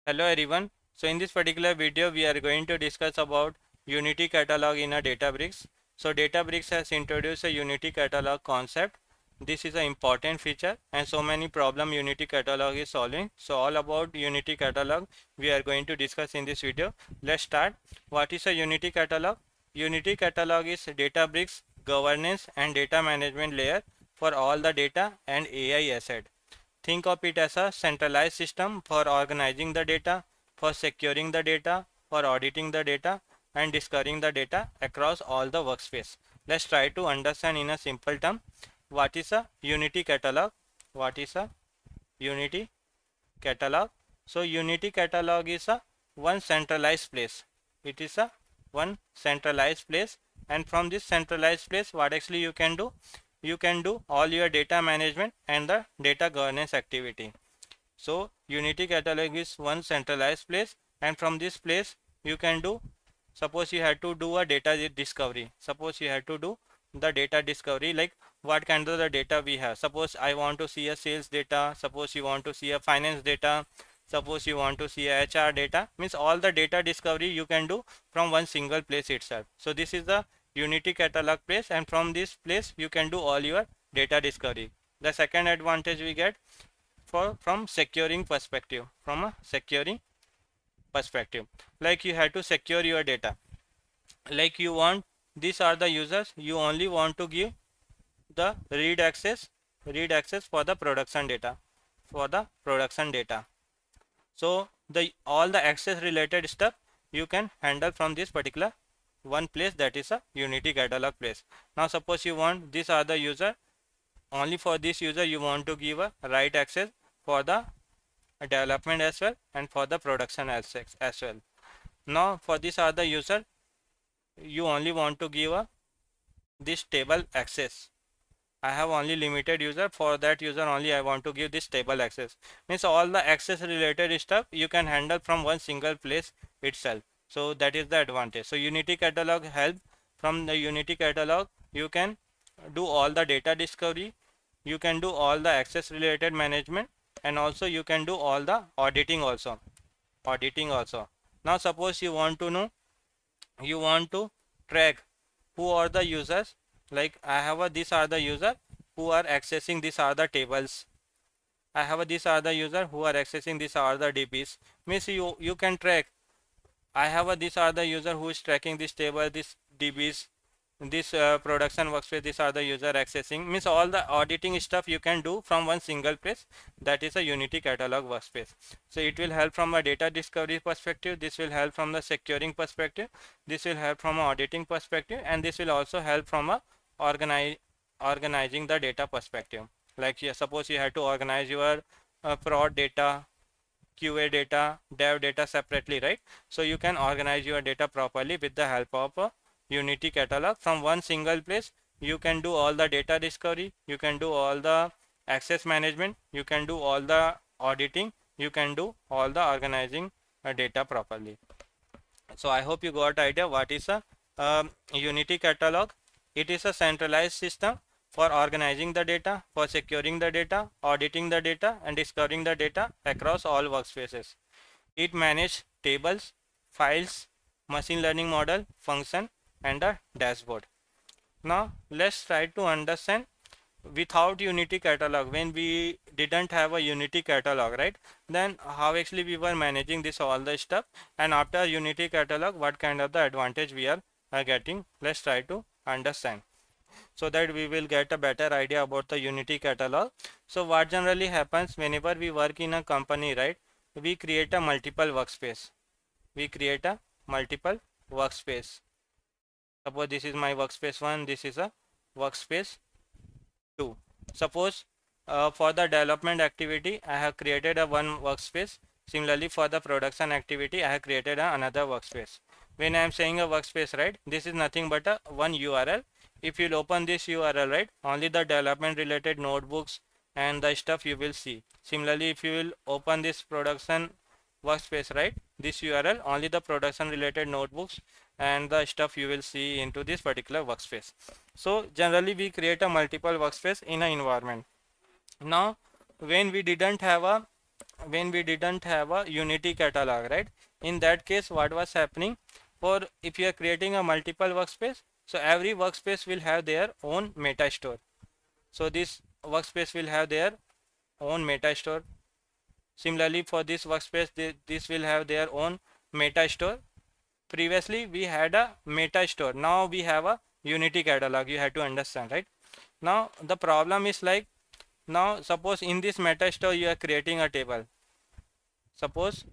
Hello everyone. So in this particular video we are going to discuss about Unity catalog in a Databricks. So Databricks has introduced a Unity catalog concept. This is an important feature and so many problem Unity catalog is solving. So all about Unity catalog we are going to discuss in this video. Let's start. What is a Unity catalog? Unity catalog is Databricks governance and data management layer for all the data and AI asset. Think of it as a centralized system for organizing the data, for securing the data, for auditing the data, and discovering the data across all the workspace. Let's try to understand in a simple term what is a Unity catalog. What is a Unity catalog? So Unity catalog is a one centralized place. It is a one centralized place, and from this centralized place what actually you can do? You can do all your data management and the data governance activity. So Unity catalog is one centralized place, and from this place you can do, suppose you had to do a data discovery. Suppose you had to do the data discovery, like what kind of the data we have. Suppose I want to see a sales data, suppose you want to see a finance data, suppose you want to see a HR data, means all the data discovery you can do from one single place itself. So this is the Unity catalog place, and from this place you can do all your data discovery. The second advantage we get from securing perspective, from a securing perspective, like you have to secure your data, like you want, these are the users, you only want to give the read access for the production data, for the production data. So the all the access related stuff you can handle from this particular one place, that is a Unity catalog place. Now suppose you want, these are the user, only for this user you want to give a write access for the development as well and for the production as well. Now for this other user you only want to give a this table access. I have only limited user, for that user only I want to give this table access. Means all the access related stuff you can handle from one single place itself. So that is the advantage. So Unity catalog help, from the Unity catalog you can do all the data discovery, you can do all the access related management, and also you can do all the auditing also. Now suppose you want to know, you want to track who are the users, like I have a these are the user who are accessing, these are the tables, I have a these are the user who are accessing, these are the DBs, means you can track, I have a these are the user who is tracking this table, this DBs, this production workspace, these are the user accessing, means all the auditing stuff you can do from one single place, that is a Unity catalog workspace. So it will help from a data discovery perspective, this will help from the securing perspective, this will help from a auditing perspective, and this will also help from a organizing the data perspective. Like suppose you have to organize your prod data, QA data, dev data separately, right? So you can organize your data properly with the help of a Unity catalog. From one single place you can do all the data discovery, you can do all the access management, you can do all the auditing, you can do all the organizing data properly. So I hope you got idea what is a Unity catalog. It is a centralized system for organizing the data, for securing the data, auditing the data, and discovering the data across all workspaces. It manages tables, files, machine learning model, function, and a dashboard. Now let's try to understand without Unity catalog, when we didn't have a Unity catalog, right? Then how actually we were managing this all the stuff, and after Unity catalog what kind of the advantage we are getting. Let's try to understand so that we will get a better idea about the Unity catalog. So what generally happens whenever we work in a company, right? We create a multiple workspace. We create a multiple workspace. Suppose this is my workspace 1, this is a workspace 2. Suppose for the development activity I have created a one workspace. Similarly for the production activity I have created another workspace. When I am saying a workspace, right, this is nothing but a one URL. If you open this URL, right, only the development related notebooks and the stuff you will see. Similarly if you will open this production workspace, right, this URL, only the production related notebooks and the stuff you will see into this particular workspace. So generally we create a multiple workspace in an environment. Now when we didn't have a when we didn't have a unity catalog, right? In that case, what was happening, for if you are creating a multiple workspace, so every workspace will have their own meta store. So this workspace will have their own meta store. Similarly, for this workspace, this will have their own meta store. Previously we had a meta store, now we have a unity catalog. You have to understand, right? Now the problem is like, now suppose in this meta store you are creating a table. Suppose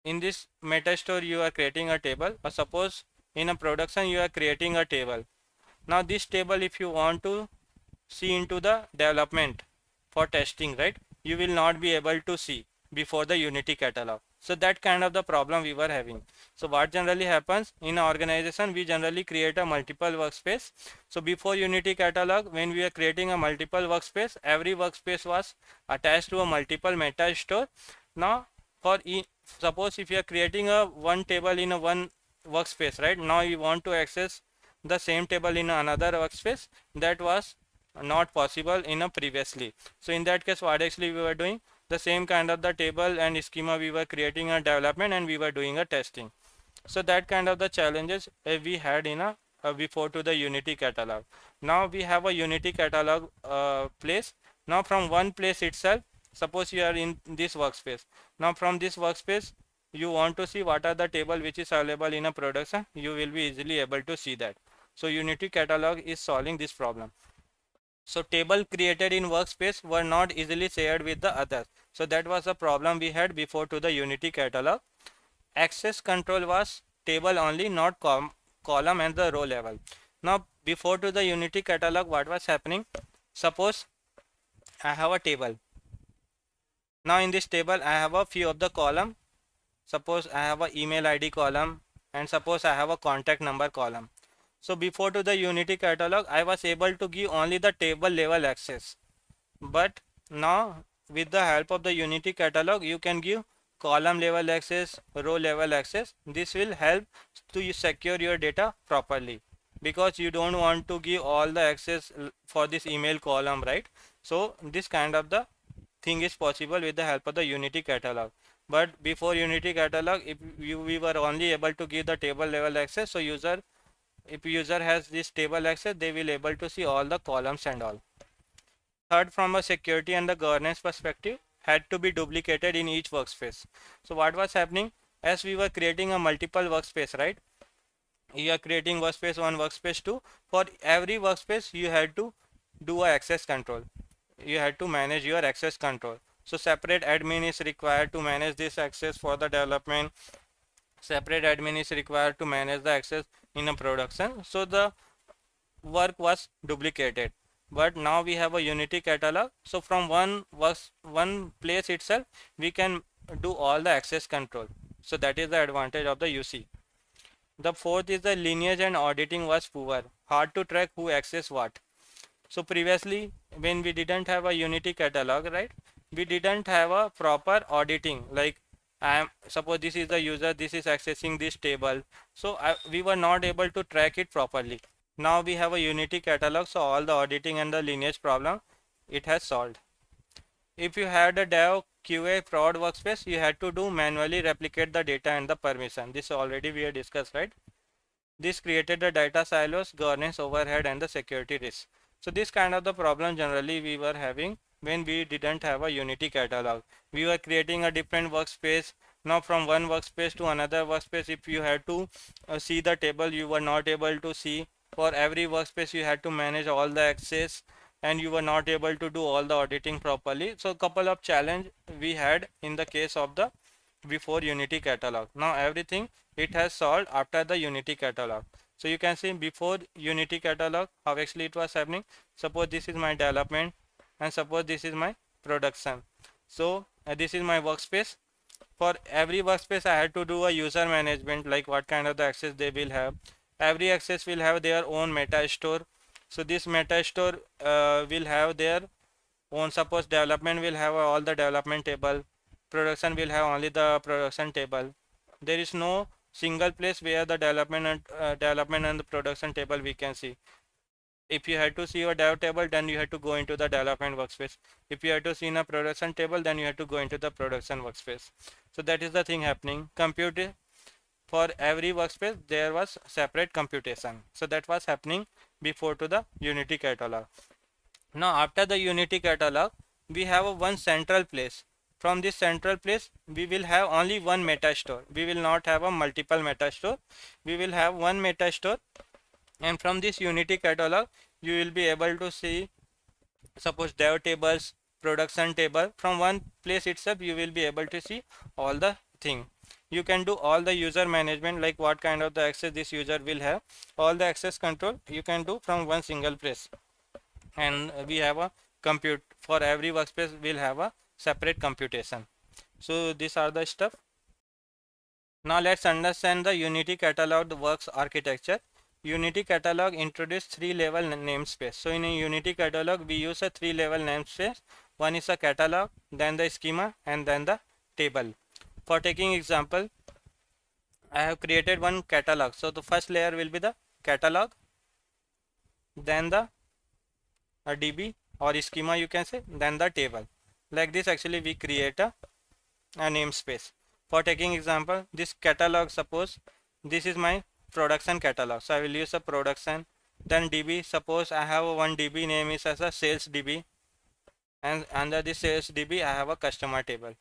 in this meta store you are creating a table, or suppose in a production you are creating a table. Now this table, if you want to see into the development for testing, right, you will not be able to see before the unity catalog. So that kind of the problem we were having. So what generally happens in an organization, we generally create a multiple workspace. So before unity catalog, when we are creating a multiple workspace, every workspace was attached to a multiple meta store. Now for suppose if you are creating a one table in a one workspace, right, now you want to access the same table in another workspace, that was not possible in a previously. So in that case, what actually we were doing, the same kind of the table and schema we were creating a development, and we were doing a testing. So that kind of the challenges we had in a before to the unity catalog. Now we have a unity catalog place. Now from one place itself, suppose you are in this workspace, now from this workspace you want to see what are the table which is available in a production, you will be easily able to see that. So unity catalog is solving this problem. So table created in workspace were not easily shared with the others. So that was a problem we had before to the unity catalog. Access control was table only, not column and the row level. Now before to the unity catalog, what was happening, suppose I have a table. Now in this table I have a few of the column. Suppose I have a email ID column, and suppose I have a contact number column. So before to the unity catalog, I was able to give only the table level access. But now with the help of the unity catalog, you can give column level access, row level access. This will help to secure your data properly, because you don't want to give all the access for this email column, right? So this kind of the thing is possible with the help of the unity catalog. But before unity catalog, if we were only able to give the table level access, so if user has this table access, they will able to see all the columns and all. Third, from a security and the governance perspective, had to be duplicated in each workspace. So what was happening, as we were creating a multiple workspace, right? You are creating workspace 1, workspace 2. For every workspace you had to do a access control. You had to manage your access control. So separate admin is required to manage this access for the development. Separate admin is required to manage the access in a production. So the work was duplicated. But now we have a unity catalog. So from one place itself, we can do all the access control. So that is the advantage of the UC. The fourth is the lineage and auditing was poor. Hard to track who access what. So previously, when we didn't have a unity catalog, right, we didn't have a proper auditing. Like suppose this is the user, this is accessing this table. So we were not able to track it properly. Now we have a unity catalog, so all the auditing and the lineage problem it has solved. If you had a dev QA prod workspace, you had to do manually replicate the data and the permission. This already we have discussed, right? This created the data silos, governance overhead, and the security risk. So this kind of the problem generally we were having when we didn't have a unity catalog. We were creating a different workspace. Now from one workspace to another workspace, if you had to see the table, you were not able to see. For every workspace you had to manage all the access, and you were not able to do all the auditing properly. So couple of challenge we had in the case of the before unity catalog. Now everything it has solved after the unity catalog. So you can see before unity catalog how actually it was happening. Suppose this is my development, and suppose this is my production. So this is my workspace. For every workspace I had to do a user management, like what kind of the access they will have. Every access will have their own meta store. So this meta store will have their own. Suppose development will have all the development table, production will have only the production table. There is no single place where the development and the production table we can see. If you had to see a dev table, then you had to go into the development workspace. If you had to see in a production table, then you had to go into the production workspace. So that is the thing happening. Compute for every workspace there was separate computation. So that was happening before to the Unity catalog. Now after the Unity catalog, we have a one central place. From this central place, we will have only one metastore. We will not have a multiple metastore. We will have one metastore, and from this Unity catalog, you will be able to see, suppose dev tables, production table. From one place itself, you will be able to see all the thing. You can do all the user management, like what kind of the access this user will have. All the access control you can do from one single place. And we have a compute for every workspace, will have a separate computation. So these are the stuff. Now let's understand the Unity catalog works architecture. Unity catalog introduced three level namespace. So in a Unity catalog we use a three level namespace. One is a catalog, then the schema, and then the table. For taking example, I have created one catalog. So the first layer will be the catalog, then the DB or schema you can say, then the table. Like this actually we create a namespace. For taking example, this catalog, suppose this is my production catalog, so I will use a production. Then DB, suppose I have one DB name is as a sales DB, and under this sales DB I have a customer table.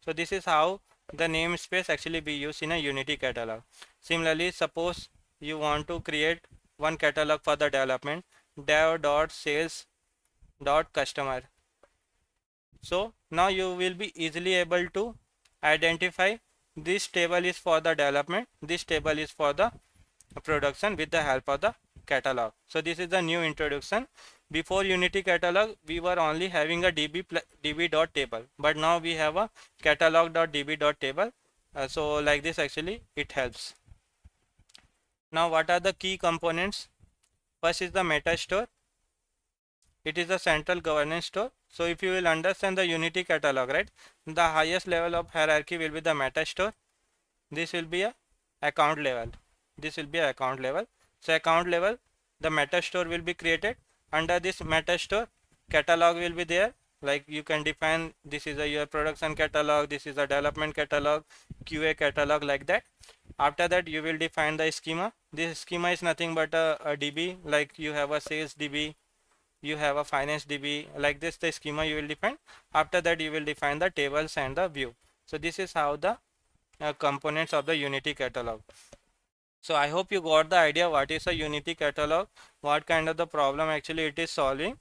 So this is how the namespace actually be used in a Unity catalog. Similarly, suppose you want to create one catalog for the development, dev.sales.customer. So now you will be easily able to identify this table is for the development, this table is for the production with the help of the catalog. So this is the new introduction. Before Unity catalog, we were only having a db.table, but now we have a catalog.db.table. So like this actually it helps. Now what are the key components? First is the metastore. It is the central governance store. So if you will understand the Unity catalog, right, the highest level of hierarchy will be the metastore. This will be a account level. This will be a account level. So account level, the metastore will be created. Under this metastore, catalog will be there. Like you can define, this is your production catalog, this is a development catalog, QA catalog, like that. After that, you will define the schema. This schema is nothing but a DB, like you have a sales DB, you have a finance DB, like this the schema you will define. After that you will define the tables and the view. So this is how the components of the Unity catalog. So I hope you got the idea what is a Unity catalog, what kind of the problem actually it is solving.